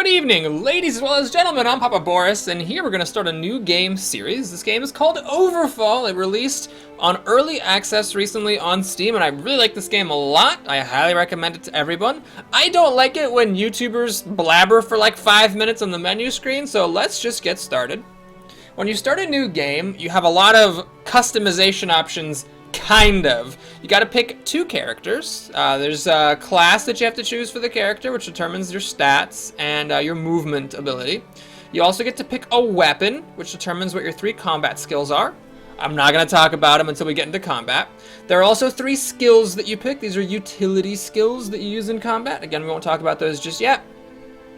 Good evening, ladies as well as gentlemen. I'm Papa Boris, and here we're going to start a new game series. This game is called Overfall. It released on early access recently on Steam, and I really like this game a lot. I highly recommend it to everyone. I don't like it when YouTubers blabber for like 5 minutes on the menu screen, so let's just get started. When you start a new game, you have a lot of customization options. Kind of. You got to pick two characters. There's a class that you have to choose for the character, which determines your stats and your movement ability. You also get to pick a weapon, which determines what your 3 combat skills are. I'm not going to talk about them until we get into combat. There are also 3 skills that you pick. These are utility skills that you use in combat. Again, we won't talk about those just yet.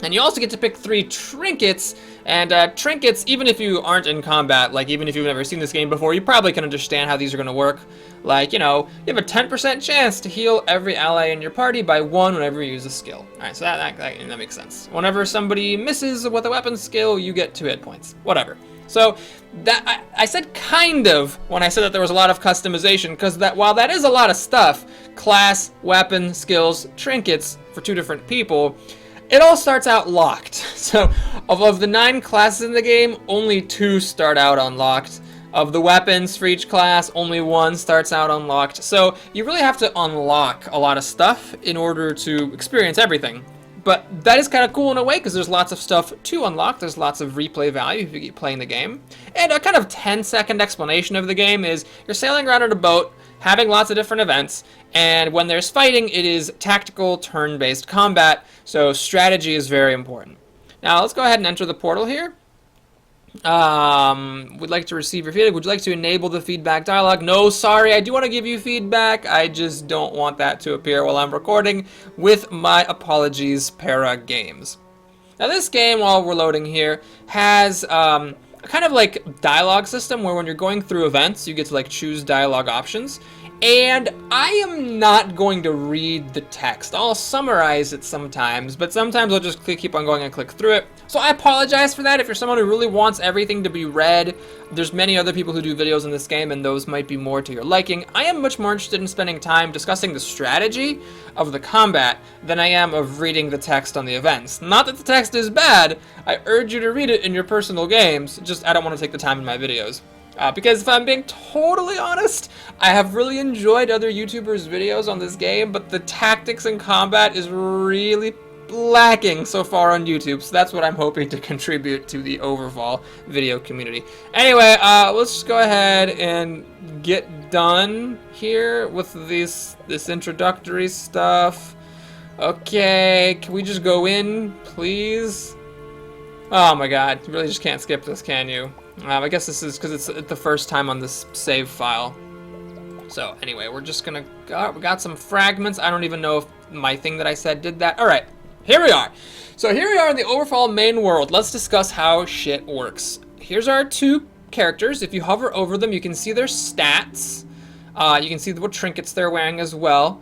And you also get to pick 3 trinkets, and trinkets, even if you aren't in combat, like even if you've never seen this game before, you probably can understand how these are going to work. Like, you know, you have a 10% chance to heal every ally in your party by 1 whenever you use a skill. Alright, so that makes sense. Whenever somebody misses with a weapon skill, you get 2 hit points. Whatever. So, that I said kind of when I said that there was a lot of customization, because while that is a lot of stuff, class, weapon, skills, trinkets for 2 different people, it all starts out locked. So, of the 9 classes in the game, only 2 start out unlocked. Of the weapons for each class, only 1 starts out unlocked. So, you really have to unlock a lot of stuff in order to experience everything. But that is kind of cool in a way, because there's lots of stuff to unlock. There's lots of replay value if you keep playing the game. And a kind of 10-second explanation of the game is you're sailing around in a boat, having lots of different events, and when there's fighting, it is tactical, turn-based combat, so strategy is very important. Now, let's go ahead and enter the portal here. Would like to receive your feedback. Would you like to enable the feedback dialog? No, sorry, I do want to give you feedback. I just don't want that to appear while I'm recording. With my apologies, Para Games. Now, this game, while we're loading here, has a kind of like dialogue system where when you're going through events, you get to like choose dialogue options. And I am not going to read the text. I'll summarize it sometimes, but sometimes I'll just keep on going and click through it. So I apologize for that. If you're someone who really wants everything to be read, there's many other people who do videos in this game, and those might be more to your liking. I am much more interested in spending time discussing the strategy of the combat than I am of reading the text on the events. Not that the text is bad. I urge you to read it in your personal games. Just I don't want to take the time in my videos. Because if I'm being totally honest, I have really enjoyed other YouTubers' videos on this game, but the tactics and combat is really lacking so far on YouTube, so that's what I'm hoping to contribute to the Overfall video community. Anyway, let's just go ahead and get done here with this introductory stuff. Okay, can we just go in, please? Oh my god, you really just can't skip this, can you? I guess this is because it's the first time on this save file. So anyway, we're just gonna we got some fragments. I don't even know if my thing that I said did that. Alright, here we are. So here we are in the Overfall main world. Let's discuss how shit works. Here's our 2 characters. If you hover over them, you can see their stats. You can see what trinkets they're wearing as well.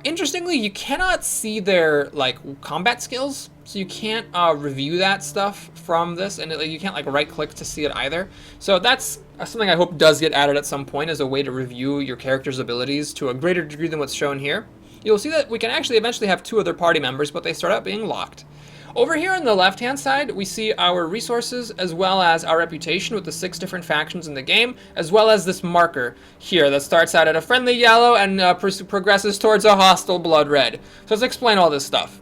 Interestingly, you cannot see their like combat skills, so you can't review that stuff from this, and you can't like right-click to see it either. So that's something I hope does get added at some point as a way to review your character's abilities to a greater degree than what's shown here. You'll see that we can actually eventually have 2 other party members, but they start out being locked. Over here on the left-hand side, we see our resources as well as our reputation with the 6 different factions in the game, as well as this marker here that starts out at a friendly yellow and progresses towards a hostile blood red. So let's explain all this stuff.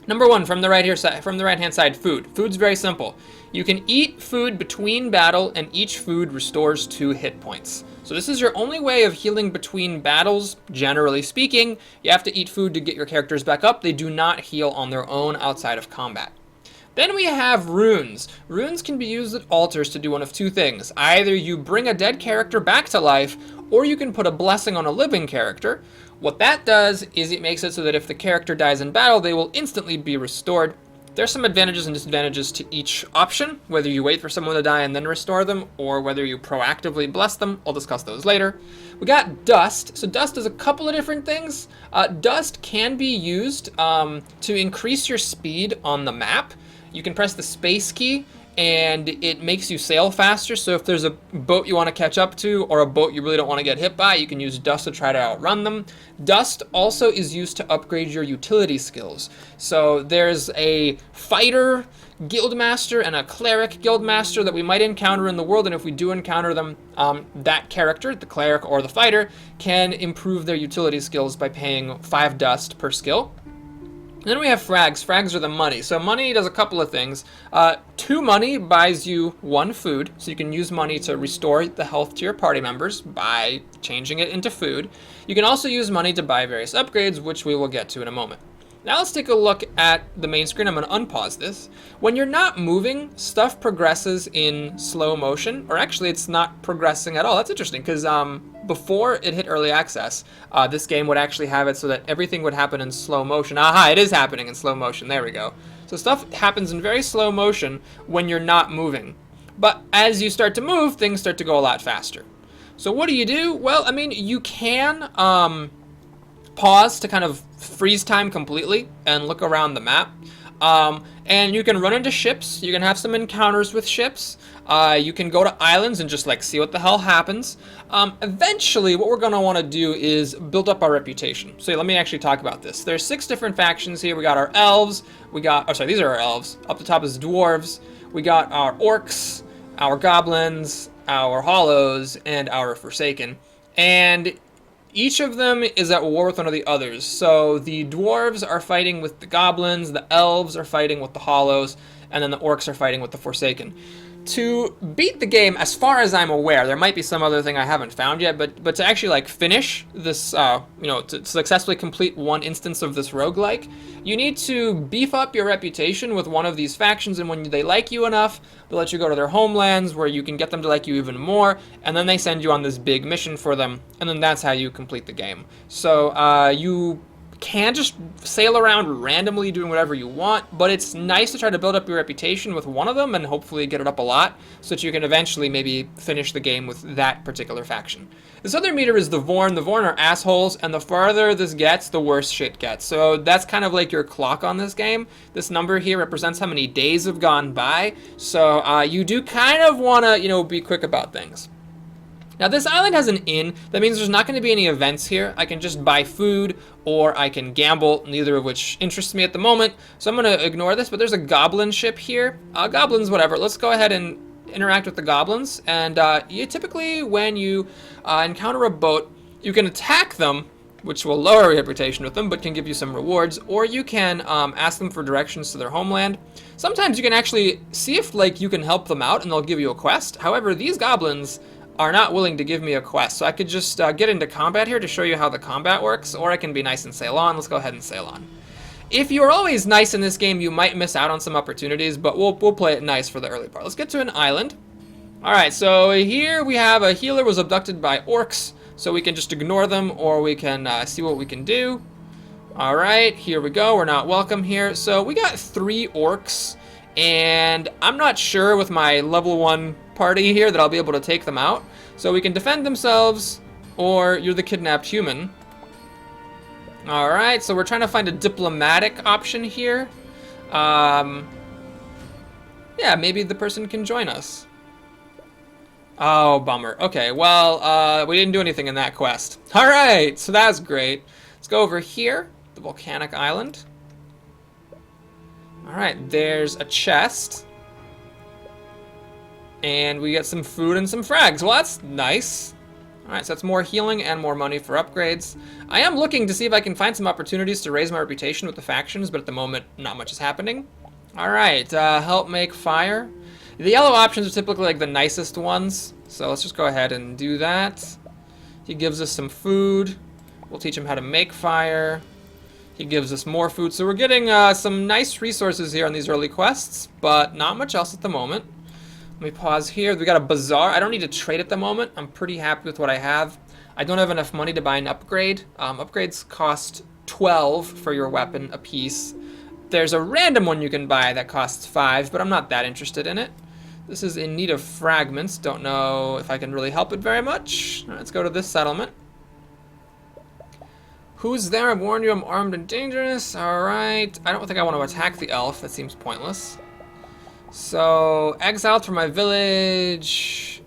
Number 1, from the right-hand side, food. Food's very simple. You can eat food between battle, and each food restores 2 hit points. So this is your only way of healing between battles, generally speaking. You have to eat food to get your characters back up. They do not heal on their own outside of combat. Then we have runes. Runes can be used at altars to do one of 2 things. Either you bring a dead character back to life, or you can put a blessing on a living character. What that does is it makes it so that if the character dies in battle, they will instantly be restored. There's some advantages and disadvantages to each option, whether you wait for someone to die and then restore them, or whether you proactively bless them. I'll discuss those later. We got dust. So dust does a couple of different things. Dust can be used to increase your speed on the map. You can press the space key and it makes you sail faster. So if there's a boat you want to catch up to or a boat you really don't want to get hit by, you can use dust to try to outrun them. Dust also is used to upgrade your utility skills. So there's a fighter guildmaster and a cleric guildmaster that we might encounter in the world, and if we do encounter them, that character, the cleric or the fighter, can improve their utility skills by paying 5 dust per skill. And then we have frags. Frags are the money. So money does a couple of things. 2 money buys you 1 food, so you can use money to restore the health to your party members by changing it into food. You can also use money to buy various upgrades, which we will get to in a moment. Now let's take a look at the main screen. I'm going to unpause this. When you're not moving, stuff progresses in slow motion, or actually it's not progressing at all. That's interesting, because before it hit early access, this game would actually have it so that everything would happen in slow motion. Aha, it is happening in slow motion. There we go. So stuff happens in very slow motion when you're not moving. But as you start to move, things start to go a lot faster. So what do? Well, I mean, you can pause to kind of freeze time completely and look around the map. And you can run into ships. You can have some encounters with ships. You can go to islands and just like see what the hell happens. Eventually, what we're going to want to do is build up our reputation. So let me actually talk about this. There's 6 different factions here. We got our elves. We got, oh sorry, these are our elves. Up the top is dwarves. We got our orcs, our goblins, our hollows, and our forsaken. And each of them is at war with one of the others. So the dwarves are fighting with the goblins, the elves are fighting with the hollows, and then the orcs are fighting with the forsaken. To beat the game, as far as I'm aware, there might be some other thing I haven't found yet, but to actually like finish this, to successfully complete one instance of this roguelike, you need to beef up your reputation with one of these factions, and when they like you enough, they'll let you go to their homelands where you can get them to like you even more, and then they send you on this big mission for them, and then that's how you complete the game. So you can just sail around randomly doing whatever you want, but it's nice to try to build up your reputation with one of them and hopefully get it up a lot so that you can eventually maybe finish the game with that particular faction. This other meter is the Vorn. The Vorn are assholes, and the farther this gets, the worse shit gets. So that's kind of like your clock on this game. This number here represents how many days have gone by, so you do kind of want to, be quick about things. Now this island has an inn. That means there's not going to be any events here. I can just buy food or I can gamble, neither of which interests me at the moment. So I'm going to ignore this, but there's a goblin ship here. Goblins, whatever. Let's go ahead and interact with the goblins. And you typically, when you encounter a boat, you can attack them, which will lower your reputation with them, but can give you some rewards, or you can ask them for directions to their homeland. Sometimes you can actually see if you can help them out and they'll give you a quest. However, these goblins are not willing to give me a quest, so I could just get into combat here to show you how the combat works, or I can be nice and sail on. Let's go ahead and sail on. If you're always nice in this game, you might miss out on some opportunities, but we'll play it nice for the early part. Let's get to an island. Alright, so here we have a healer was abducted by orcs, so we can just ignore them, or we can see what we can do. Alright, here we go. We're not welcome here. So we got 3 orcs, and I'm not sure with my level 1 party here that I'll be able to take them out. So we can defend themselves, or you're the kidnapped human. Alright, so we're trying to find a diplomatic option here. Yeah, maybe the person can join us. Oh, bummer. Okay, well, we didn't do anything in that quest. Alright, so that's great. Let's go over here, the volcanic island. Alright, there's a chest. And we get some food and some frags. Well, that's nice. Alright, so that's more healing and more money for upgrades. I am looking to see if I can find some opportunities to raise my reputation with the factions, but at the moment, not much is happening. Alright, help make fire. The yellow options are typically like the nicest ones, so let's just go ahead and do that. He gives us some food. We'll teach him how to make fire. He gives us more food, so we're getting some nice resources here on these early quests, but not much else at the moment. Let me pause here. We got a bazaar. I don't need to trade at the moment. I'm pretty happy with what I have. I don't have enough money to buy an upgrade. Upgrades cost 12 for your weapon apiece. There's a random one you can buy that costs 5, but I'm not that interested in it. This is in need of fragments. Don't know if I can really help it very much. All right, let's go to this settlement. Who's there? I warned you I'm armed and dangerous. All right. I don't think I want to attack the elf. That seems pointless. So, exiled from my village.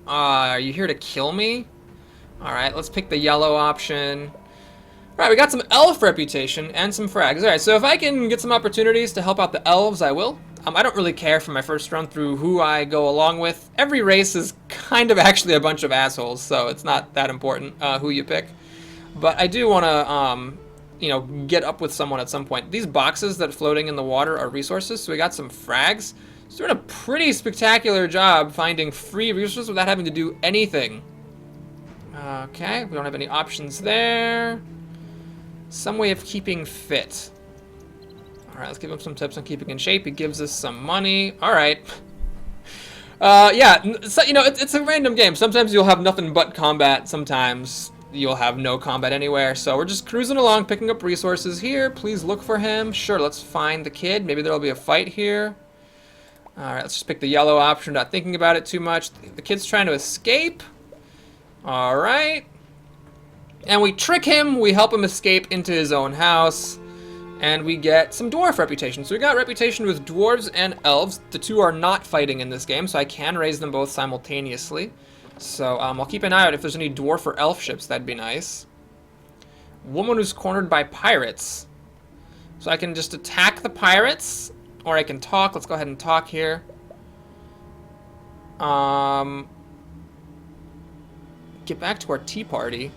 Are you here to kill me? Alright, let's pick the yellow option. Alright, we got some elf reputation and some frags. Alright, so if I can get some opportunities to help out the elves, I will. I don't really care for my first run through who I go along with. Every race is kind of actually a bunch of assholes, so it's not that important who you pick. But I do want to, you know, get up with someone at some point. These boxes that are floating in the water are resources, so we got some frags. It's doing a pretty spectacular job finding free resources without having to do anything. Okay, we don't have any options there. Some way of keeping fit. Alright, let's give him some tips on keeping in shape. He gives us some money. Alright. Yeah, so, you know, it's a random game. Sometimes you'll have nothing but combat. Sometimes you'll have no combat anywhere. So we're just cruising along, picking up resources here. Please look for him. Sure, let's find the kid. Maybe there'll be a fight here. Alright, let's just pick the yellow option, not thinking about it too much. The kid's trying to escape. Alright. And we trick him, we help him escape into his own house, and we get some dwarf reputation. So we got reputation with dwarves and elves. The two are not fighting in this game, so I can raise them both simultaneously. So I'll keep an eye out if there's any dwarf or elf ships, that'd be nice. Woman who's cornered by pirates. So I can just attack the pirates, or I can talk. Let's go ahead and talk here. Get back to our tea party.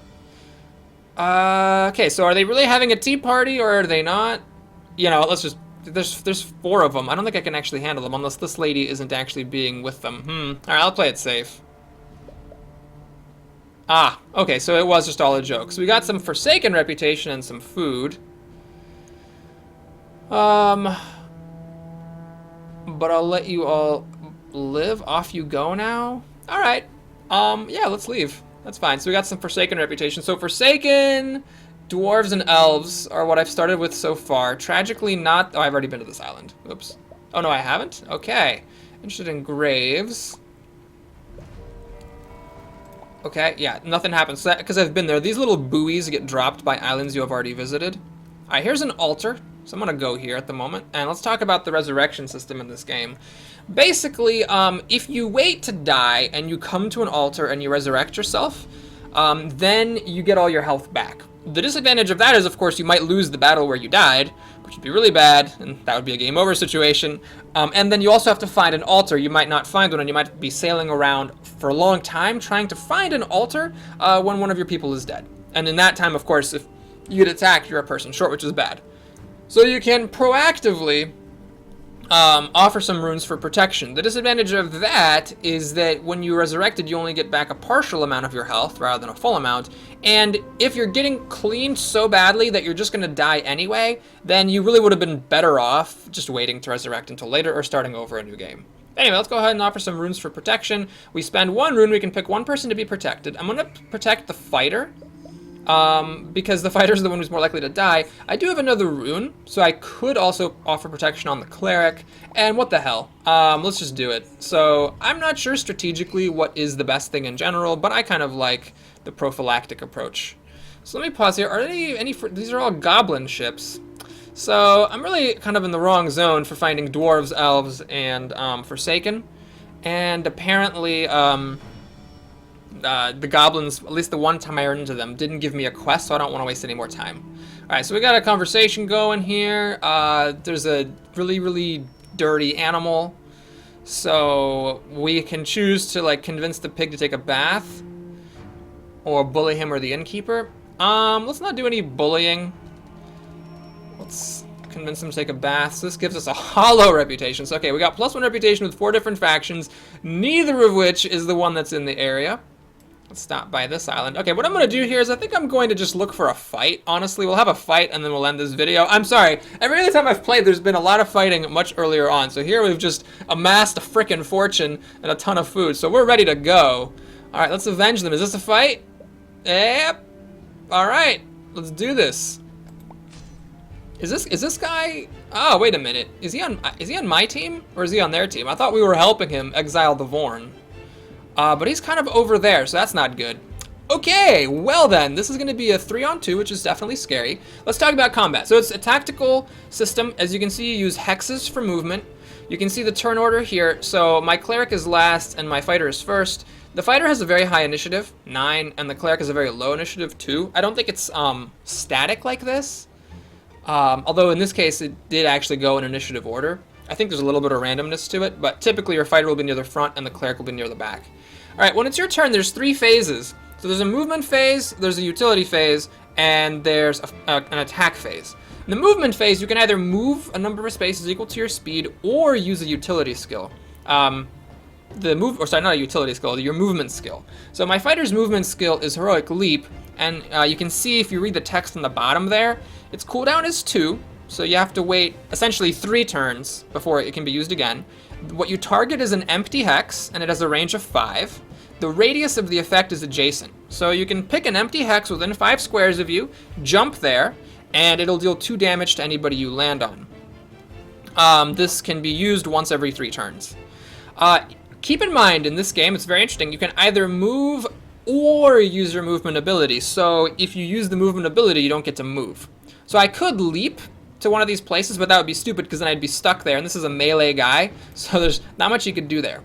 Okay, so are they really having a tea party, or are they not? You know, let's just... There's 4 of them. I don't think I can actually handle them, unless this lady isn't actually being with them. Alright, I'll play it safe. Ah, okay, so it was just all a joke. So we got some Forsaken reputation and some food. But I'll let you all live. Off you go now. Alright. Yeah, let's leave. That's fine. So we got some Forsaken reputation. So Forsaken, dwarves, and elves are what I've started with so far. Tragically not... Oh, I've already been to this island. Oops. Oh, no, I haven't? Okay. Interested in graves. Okay, yeah, nothing happens. Because I've been there. These little buoys get dropped by islands you have already visited. Alright, here's an altar. So I'm going to go here at the moment. And let's talk about the resurrection system in this game. Basically, if you wait to die and you come to an altar and you resurrect yourself, then you get all your health back. The disadvantage of that is, of course, you might lose the battle where you died, which would be really bad, and that would be a game over situation. And then you also have to find an altar. You might not find one, and you might be sailing around for a long time trying to find an altar when one of your people is dead. And in that time, of course, if you get attacked, you're a person short, which is bad. So you can proactively offer some runes for protection. The disadvantage of that is that when you're resurrected, you only get back a partial amount of your health rather than a full amount. And if you're getting cleaned so badly that you're just going to die anyway, then you really would have been better off just waiting to resurrect until later or starting over a new game. Anyway, let's go ahead and offer some runes for protection. We spend 1 rune, we can pick 1 person to be protected. I'm going to protect the fighter. Because the fighter's the one who's more likely to die. I do have another rune, so I could also offer protection on the cleric, and what the hell, let's just do it. So, I'm not sure strategically what is the best thing in general, but I kind of like the prophylactic approach. So let me pause here. Are there any these are all goblin ships. So, I'm really kind of in the wrong zone for finding dwarves, elves, and Forsaken. And apparently, the goblins, at least the one time I ran into them, didn't give me a quest, so I don't want to waste any more time. Alright, so we got a conversation going here. There's a really, really dirty animal. So we can choose to, like, convince the pig to take a bath. Or bully him or the innkeeper. Let's not do any bullying. Let's convince him to take a bath. So this gives us a hollow reputation. So, okay, we got +1 reputation with 4 different factions, neither of which is the one that's in the area. Let's stop by this island. Okay, what I'm going to do here is I think I'm going to just look for a fight. Honestly, we'll have a fight and then we'll end this video. I'm sorry. Every other time I've played, there's been a lot of fighting much earlier on. So here we've just amassed a frickin' fortune and a ton of food. So we're ready to go. All right, let's avenge them. Is this a fight? Yep. All right, let's do this. Is this guy? Oh, wait a minute. Is he on my team or is he on their team? I thought we were helping him exile the Vorn. But he's kind of over there, so that's not good. Okay, well then, this is going to be a 3-on-2, which is definitely scary. Let's talk about combat. So it's a tactical system. As you can see, you use hexes for movement. You can see the turn order here. So my cleric is last and my fighter is first. The fighter has a very high initiative, 9, and the cleric has a very low initiative, 2. I don't think it's static like this. Although in this case it did actually go in initiative order. I think there's a little bit of randomness to it, but typically your fighter will be near the front and the cleric will be near the back. Alright, when it's your turn, there's 3 phases. So there's a movement phase, there's a utility phase, and there's an attack phase. In the movement phase, you can either move a number of spaces equal to your speed or use a utility skill. Not a utility skill, your movement skill. So my fighter's movement skill is Heroic Leap, and you can see if you read the text on the bottom there, its cooldown is 2, so you have to wait essentially 3 turns before it can be used again. What you target is an empty hex, and it has a range of 5. The radius of the effect is adjacent, so you can pick an empty hex within 5 squares of you, jump there, and it'll deal 2 damage to anybody you land on. This can be used once every 3 turns. Keep in mind, in this game, it's very interesting, you can either move or use your movement ability. So if you use the movement ability, you don't get to move. So I could leap to one of these places, but that would be stupid because then I'd be stuck there, and this is a melee guy, so there's not much you could do there.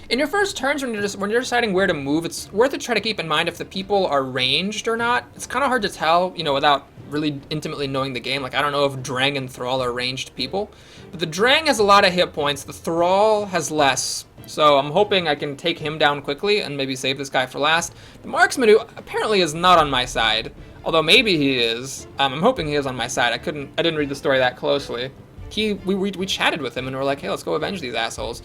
In your first turns, when you're deciding where to move, it's worth it to try to keep in mind if the people are ranged or not. It's kind of hard to tell, without really intimately knowing the game. Like, I don't know if Drang and Thrall are ranged people, but the Drang has a lot of hit points, the Thrall has less. So I'm hoping I can take him down quickly and maybe save this guy for last. The Marksman, who apparently is not on my side, although maybe he is. I'm hoping he is on my side. I didn't read the story that closely. We chatted with him and we're like, hey, let's go avenge these assholes.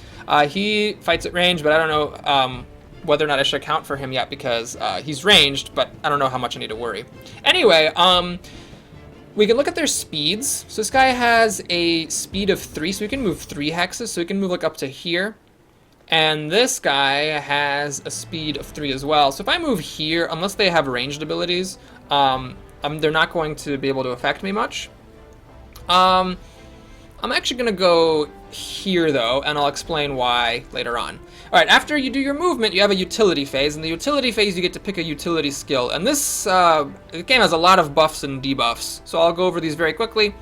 He fights at range, but I don't know whether or not I should account for him yet because he's ranged, but I don't know how much I need to worry. Anyway, we can look at their speeds. So this guy has a speed of 3, so he can move 3 hexes, so he can move like up to here. And this guy has a speed of 3 as well. So if I move here, unless they have ranged abilities, they're not going to be able to affect me much. I'm actually going to go here, though, and I'll explain why later on. All right, after you do your movement, you have a utility phase. In the utility phase, you get to pick a utility skill. And this game has a lot of buffs and debuffs, so I'll go over these very quickly.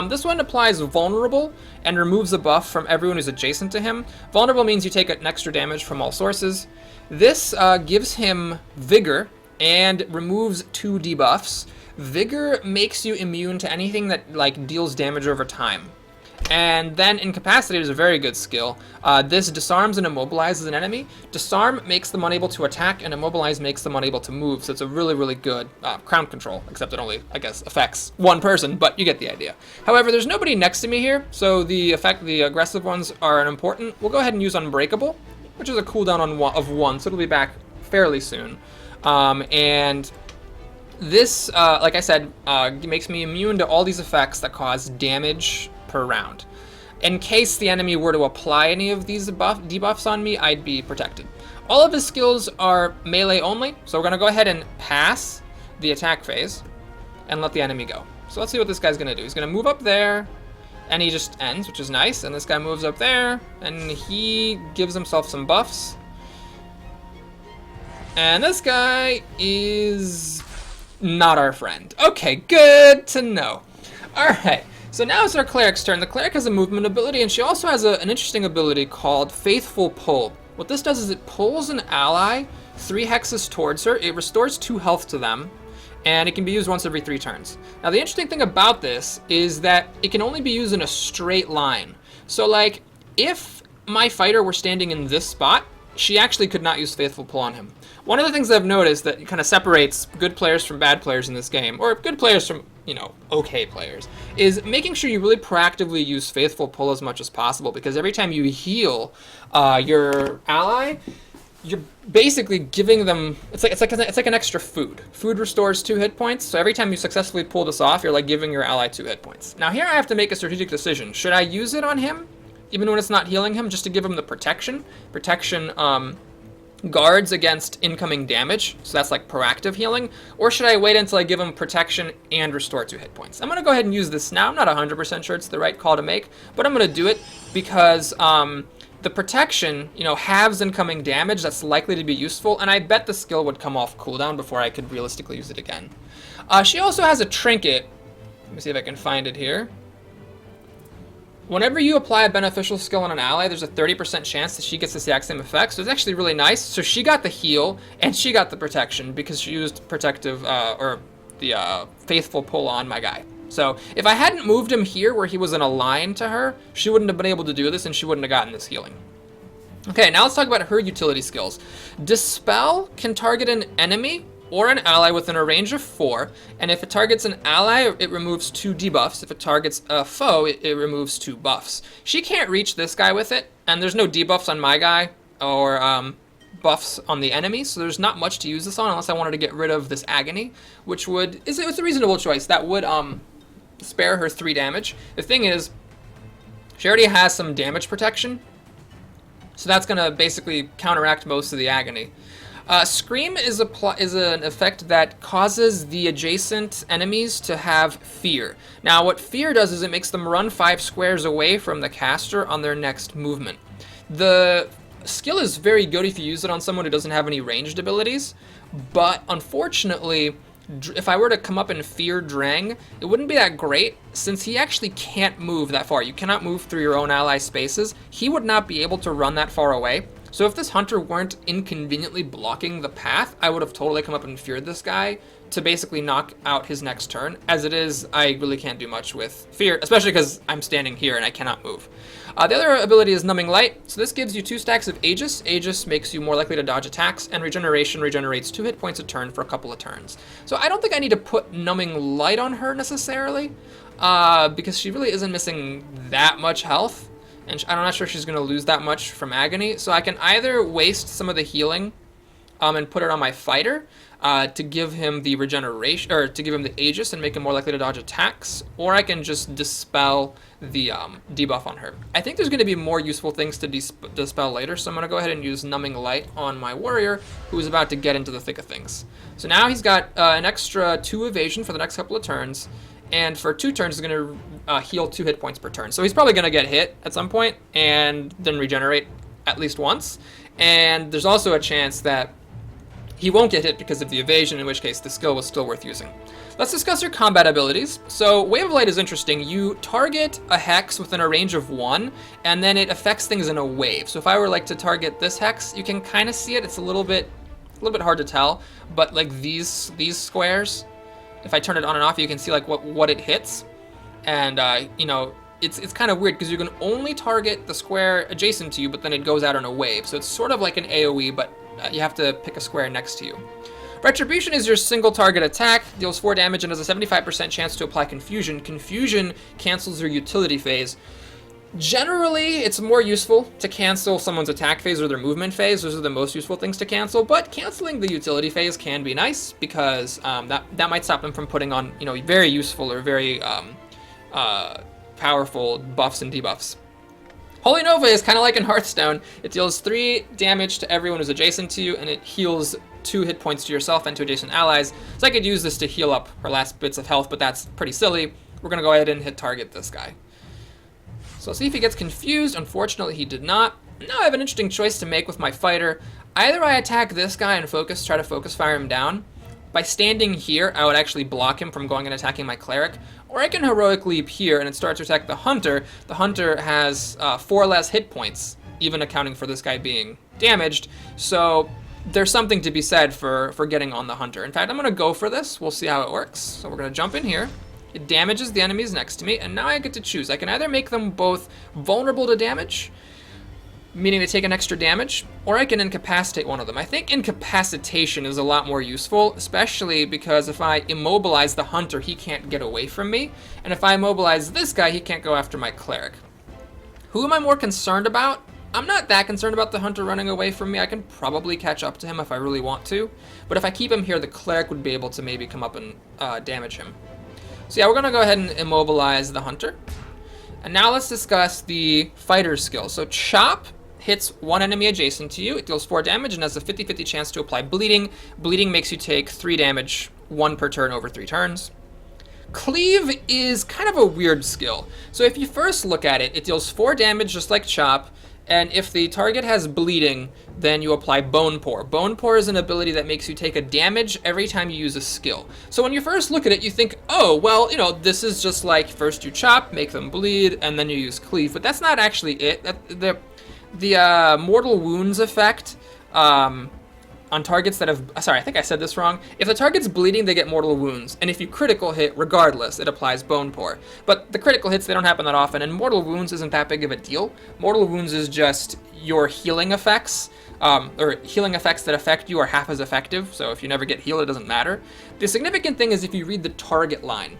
This one applies Vulnerable and removes a buff from everyone who's adjacent to him. Vulnerable means you take an extra damage from all sources. This gives him Vigor and removes 2 debuffs. Vigor makes you immune to anything that deals damage over time. And then Incapacitate is a very good skill. This disarms and immobilizes an enemy. Disarm makes them unable to attack, and Immobilize makes them unable to move. So it's a really, really good crowd control, except it only, I guess, affects one person, but you get the idea. However, there's nobody next to me here, so the aggressive ones are unimportant. We'll go ahead and use Unbreakable, which is a cooldown of 1, so it'll be back fairly soon. And this, like I said, makes me immune to all these effects that cause damage per round. In case the enemy were to apply any of these debuffs on me, I'd be protected. All of his skills are melee only, so we're going to go ahead and pass the attack phase and let the enemy go. So let's see what this guy's going to do. He's going to move up there, and he just ends, which is nice. And this guy moves up there, and he gives himself some buffs. And this guy is not our friend. Okay, good to know. All right. So now it's our cleric's turn. The cleric has a movement ability, and she also has an interesting ability called Faithful Pull. What this does is it pulls an ally 3 hexes towards her. It restores 2 health to them, and it can be used once every 3 turns. Now the interesting thing about this is that it can only be used in a straight line. So like, if my fighter were standing in this spot, she actually could not use Faithful Pull on him. One of the things I've noticed that kind of separates good players from bad players in this game, or good players from, okay players, is making sure you really proactively use Faithful Pull as much as possible, because every time you heal your ally, you're basically giving them, it's like an extra food. Food restores 2 hit points, so every time you successfully pull this off, you're like giving your ally 2 hit points. Now here I have to make a strategic decision. Should I use it on him, even when it's not healing him, just to give him the protection? Protection guards against incoming damage, so that's like proactive healing, or should I wait until I give him protection and restore 2 hit points? I'm going to go ahead and use this now. I'm not 100% sure it's the right call to make, but I'm going to do it because the protection, halves incoming damage. That's likely to be useful, and I bet the skill would come off cooldown before I could realistically use it again. She also has a trinket. Let me see if I can find it here. Whenever you apply a beneficial skill on an ally, there's a 30% chance that she gets the exact same effect. So it's actually really nice. So she got the heal and she got the protection because she used protective or the faithful pull on my guy. So if I hadn't moved him here where he was in a line to her, she wouldn't have been able to do this and she wouldn't have gotten this healing. Okay, now let's talk about her utility skills. Dispel can target an enemy or an ally within a range of 4, and if it targets an ally, it removes 2 debuffs. If it targets a foe, it removes 2 buffs. She can't reach this guy with it, and there's no debuffs on my guy or buffs on the enemy, so there's not much to use this on unless I wanted to get rid of this agony, which it's a reasonable choice. That would spare her 3 damage. The thing is, she already has some damage protection, so that's going to basically counteract most of the agony. Scream is an effect that causes the adjacent enemies to have fear. Now, what fear does is it makes them run 5 squares away from the caster on their next movement. The skill is very good if you use it on someone who doesn't have any ranged abilities, but unfortunately, if I were to come up and fear Drang, it wouldn't be that great since he actually can't move that far. You cannot move through your own ally spaces. He would not be able to run that far away. So if this hunter weren't inconveniently blocking the path, I would have totally come up and feared this guy to basically knock out his next turn. As it is, I really can't do much with fear, especially because I'm standing here and I cannot move. The other ability is Numbing Light. So this gives you 2 stacks of Aegis. Aegis makes you more likely to dodge attacks, and Regeneration regenerates 2 hit points a turn for a couple of turns. So I don't think I need to put Numbing Light on her necessarily, because she really isn't missing that much health. And I'm not sure she's going to lose that much from agony. So I can either waste some of the healing and put it on my fighter to give him the regeneration, or to give him the Aegis and make him more likely to dodge attacks, or I can just dispel the debuff on her. I think there's going to be more useful things to dispel later, so I'm going to go ahead and use Numbing Light on my warrior, who is about to get into the thick of things. So now he's got an extra 2 evasion for the next couple of turns, and for 2 turns, he's going to heal 2 hit points per turn. So he's probably going to get hit at some point and then regenerate at least once. And there's also a chance that he won't get hit because of the evasion, in which case the skill was still worth using. Let's discuss your combat abilities. So Wave of Light is interesting. You target a hex within a range of 1, and then it affects things in a wave. So if I were like to target this hex, you can kind of see it. It's a little bit hard to tell, but like these squares, if I turn it on and off, you can see like what it hits. And you know, it's kind of weird because you can only target the square adjacent to you, but then it goes out in a wave. So it's sort of like an AoE, but you have to pick a square next to you. Retribution is your single target attack, deals 4 damage, and has a 75% chance to apply Confusion. Confusion cancels your utility phase. Generally, it's more useful to cancel someone's attack phase or their movement phase. Those are the most useful things to cancel, but canceling the utility phase can be nice because that might stop them from putting on, you know, very useful or very powerful buffs and debuffs. Holy Nova is kind of like in Hearthstone. It deals 3 damage to everyone who's adjacent to you, and it heals 2 hit points to yourself and to adjacent allies. So I could use this to heal up her last bits of health, but that's pretty silly. We're going to go ahead and hit target this guy. So let's see if he gets confused. Unfortunately, he did not. Now I have an interesting choice to make with my fighter. Either I attack this guy and try to focus fire him down. By standing here, I would actually block him from going and attacking my cleric. Or I can heroic leap here and it starts to attack the hunter. The hunter has 4 less hit points, even accounting for this guy being damaged. So there's something to be said for getting on the hunter. In fact, I'm going to go for this. We'll see how it works. So we're going to jump in here. It damages the enemies next to me, and now I get to choose. I can either make them both vulnerable to damage, meaning they take an extra damage, or I can incapacitate one of them. I think incapacitation is a lot more useful, especially because if I immobilize the hunter, he can't get away from me, and if I immobilize this guy, he can't go after my cleric. Who am I more concerned about? I'm not that concerned about the hunter running away from me. I can probably catch up to him if I really want to, but if I keep him here, the cleric would be able to maybe come up and damage him. So yeah, we're going to go ahead and immobilize the hunter. And now let's discuss the fighter's skill. So Chop hits 1 enemy adjacent to you. It deals 4 damage and has a 50-50 chance to apply bleeding. Bleeding makes you take 3 damage, 1 per turn over 3 turns. Cleave is kind of a weird skill. So if you first look at it, it deals 4 damage just like Chop, and if the target has bleeding, then you apply Bone Pour. Bone Pour is an ability that makes you take a damage every time you use a skill. So when you first look at it, you think, oh, well, you know, this is just like first you chop, make them bleed, and then you use Cleave. But that's not actually it. The Mortal Wounds effect on targets that have... Sorry, I think I said this wrong. If the target's bleeding, they get Mortal Wounds. And if you critical hit, regardless, it applies Bone Pour. But the critical hits, they don't happen that often, and Mortal Wounds isn't that big of a deal. Mortal Wounds is just your healing effects, or healing effects that affect you are half as effective, so if you never get healed, it doesn't matter. The significant thing is if you read the target line.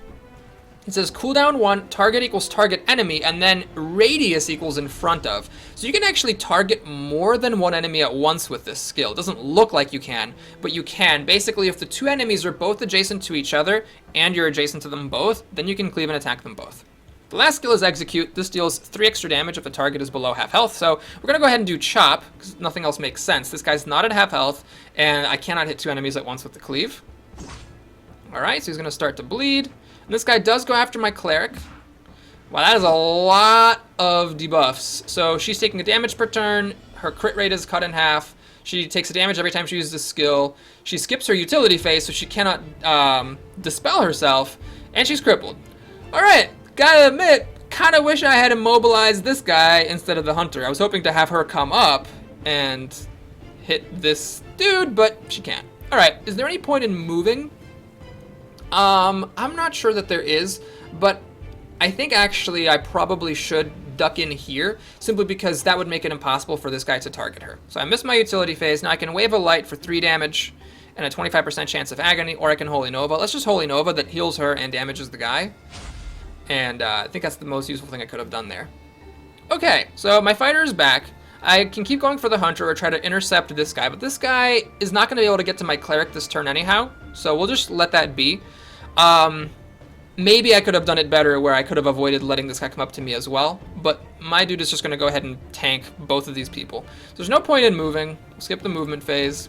It says cooldown 1, target equals target enemy, and then radius equals in front of. So you can actually target more than one enemy at once with this skill. It doesn't look like you can, but you can. Basically, if the 2 enemies are both adjacent to each other, and you're adjacent to them both, then you can cleave and attack them both. The last skill is Execute. This deals 3 extra damage if the target is below half health. So we're going to go ahead and do Chop, because nothing else makes sense. This guy's not at half health, and I cannot hit 2 enemies at once with the Cleave. Alright, so he's going to start to bleed. And this guy does go after my Cleric. Wow, that is a lot of debuffs. So she's taking a damage per turn. Her crit rate is cut in half. She takes a damage every time she uses a skill. She skips her utility phase, so she cannot dispel herself. And she's crippled. Alright, gotta admit, kind of wish I had immobilized this guy instead of the Hunter. I was hoping to have her come up and hit this dude, but she can't. Alright, is there any point in moving? I'm not sure that there is, but I think actually I probably should duck in here, simply because that would make it impossible for this guy to target her. So I missed my utility phase. Now I can Wave a Light for 3 damage and a 25% chance of agony, or I can Holy Nova. Let's just Holy Nova, that heals her and damages the guy. And I think that's the most useful thing I could have done there. Okay, so my fighter is back. I can keep going for the Hunter or try to intercept this guy, but this guy is not going to be able to get to my Cleric this turn anyhow, so we'll just let that be. Maybe I could have done it better where I could have avoided letting this guy come up to me as well, but my dude is just going to go ahead and tank both of these people. So there's no point in moving. Skip the movement phase.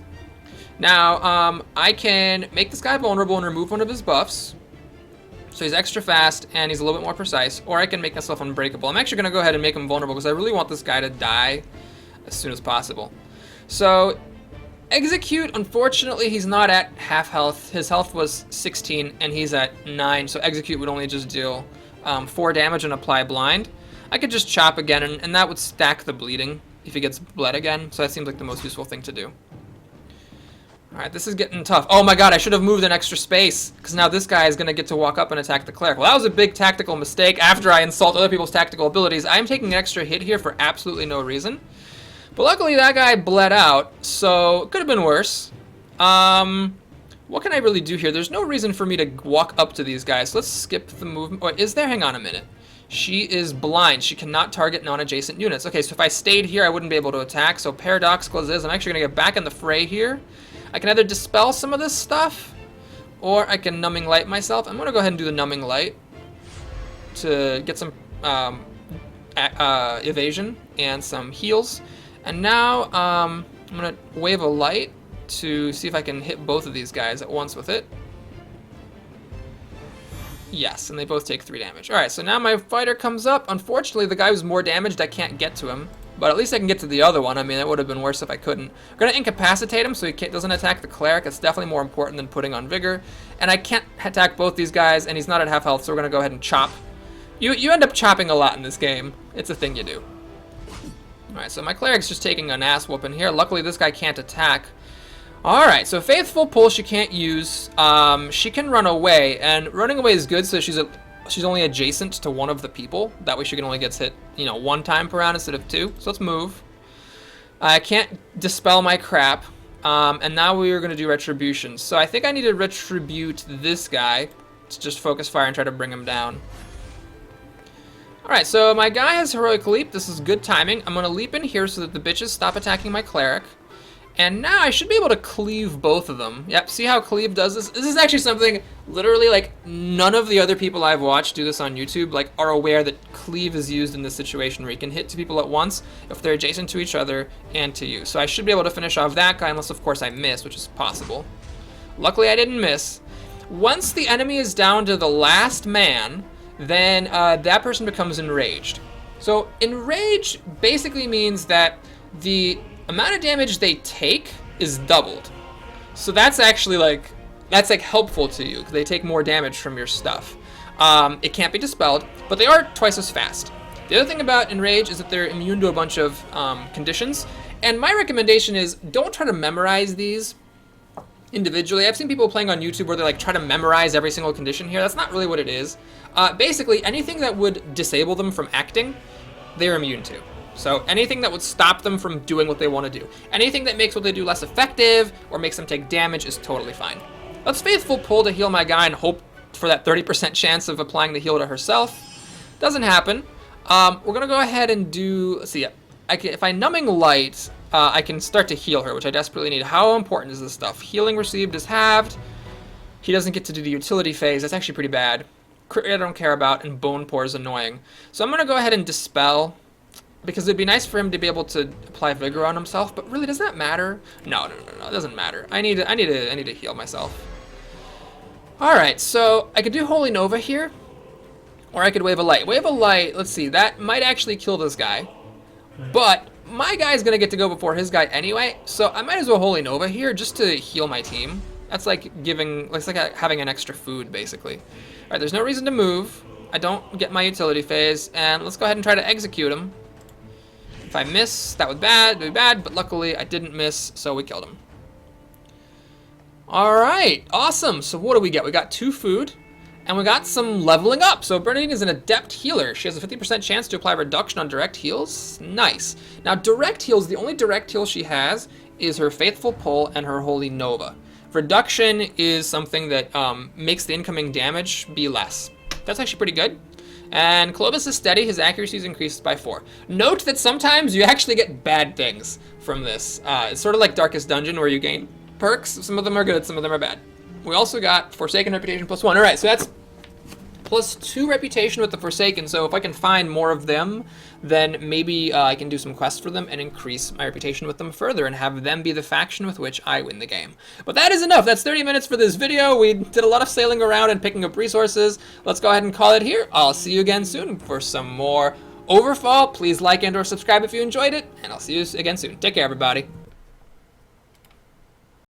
Now, I can make this guy vulnerable and remove one of his buffs. So he's extra fast and he's a little bit more precise, or I can make myself unbreakable. I'm actually going to go ahead and make him vulnerable because I really want this guy to die as soon as possible. So Execute, unfortunately, he's not at half health. His health was 16 and he's at 9, so Execute would only just deal 4 damage and apply blind. I could just chop again and that would stack the bleeding if he gets bled again, so that seems like the most useful thing to do. Alright, this is getting tough. Oh my god, I should have moved an extra space, because now this guy is going to get to walk up and attack the Cleric. Well, that was a big tactical mistake. After I insult other people's tactical abilities, I'm taking an extra hit here for absolutely no reason. But luckily that guy bled out, so it could have been worse. What can I really do here? There's no reason for me to walk up to these guys. Let's skip the movement. Oh, is there? Hang on a minute. She is blind. She cannot target non-adjacent units. Okay, so if I stayed here, I wouldn't be able to attack. So paradoxical as it is, I'm actually going to get back in the fray here. I can either dispel some of this stuff, or I can Numbing Light myself. I'm going to go ahead and do the Numbing Light to get some evasion and some heals. And now I'm going to Wave a Light to see if I can hit both of these guys at once with it. Yes, and they both take 3 damage. Alright, so now my fighter comes up. Unfortunately, the guy who's more damaged, I can't get to him. But at least I can get to the other one. I mean, it would have been worse if I couldn't. I'm going to incapacitate him so he doesn't attack the Cleric. It's definitely more important than putting on Vigor. And I can't attack both these guys, and he's not at half health, so we're going to go ahead and chop. You end up chopping a lot in this game. It's a thing you do. Alright, so my Cleric's just taking an ass whooping here. Luckily, this guy can't attack. Alright, so Faithful Pull she can't use. She can run away, and running away is good, so she's only adjacent to one of the people. That way she can only get hit, 1 time per round instead of 2. So let's move. I can't dispel my crap. And now we are going to do Retribution. So I think I need to Retribute this guy to just focus fire and try to bring him down. Alright, so my guy has Heroic Leap. This is good timing. I'm going to leap in here so that the bitches stop attacking my Cleric. And now I should be able to cleave both of them. Yep, see how cleave does this? This is actually something, literally, like, none of the other people I've watched do this on YouTube, like, are aware that cleave is used in this situation where you can hit 2 people at once if they're adjacent to each other and to you. So I should be able to finish off that guy, unless, of course, I miss, which is possible. Luckily, I didn't miss. Once the enemy is down to the last man, then that person becomes enraged. So enraged basically means that the amount of damage they take is doubled. So that's actually like helpful to you because they take more damage from your stuff. It can't be dispelled, but they are twice as fast. The other thing about enrage is that they're immune to a bunch of conditions. And my recommendation is don't try to memorize these individually. I've seen people playing on YouTube where they like try to memorize every single condition here. That's not really what it is. Basically, anything that would disable them from acting, they're immune to. So anything that would stop them from doing what they want to do. Anything that makes what they do less effective or makes them take damage is totally fine. Let's Faithful Pull to heal my guy and hope for that 30% chance of applying the heal to herself. Doesn't happen. We're going to go ahead and do, let's see, if I Numbing Light, I can start to heal her, which I desperately need. How important is this stuff? Healing received is halved. He doesn't get to do the utility phase. That's actually pretty bad. Crit rate I don't care about, and Bone Pour is annoying. So I'm going to go ahead and Dispel, because it'd be nice for him to be able to apply Vigor on himself, but really, does that matter? No, it doesn't matter. I need to heal myself. Alright, so I could do Holy Nova here, or I could Wave a Light. Wave a Light, let's see, that might actually kill this guy, but my guy's going to get to go before his guy anyway, so I might as well Holy Nova here just to heal my team. That's like having an extra food, basically. Alright, there's no reason to move. I don't get my utility phase, and let's go ahead and try to execute him. If I miss, that would be bad, but luckily I didn't miss, so we killed him. Alright, awesome. So what do we get? We got 2 food, and we got some leveling up. So Bernadine is an adept healer. She has a 50% chance to apply reduction on direct heals. Nice. Now direct heals, the only direct heal she has is her Faithful Pull and her Holy Nova. Reduction is something that makes the incoming damage be less. That's actually pretty good. And Clovis is steady. His accuracy is increased by 4. Note that sometimes you actually get bad things from this. It's sort of like Darkest Dungeon where you gain perks. Some of them are good, some of them are bad. We also got Forsaken Reputation +1. All right, so that's +2 reputation with the Forsaken. So if I can find more of them, then maybe I can do some quests for them and increase my reputation with them further and have them be the faction with which I win the game. But that is enough. That's 30 minutes for this video. We did a lot of sailing around and picking up resources. Let's go ahead and call it here. I'll see you again soon for some more Overfall. Please like and or subscribe if you enjoyed it, and I'll see you again soon. Take care, everybody.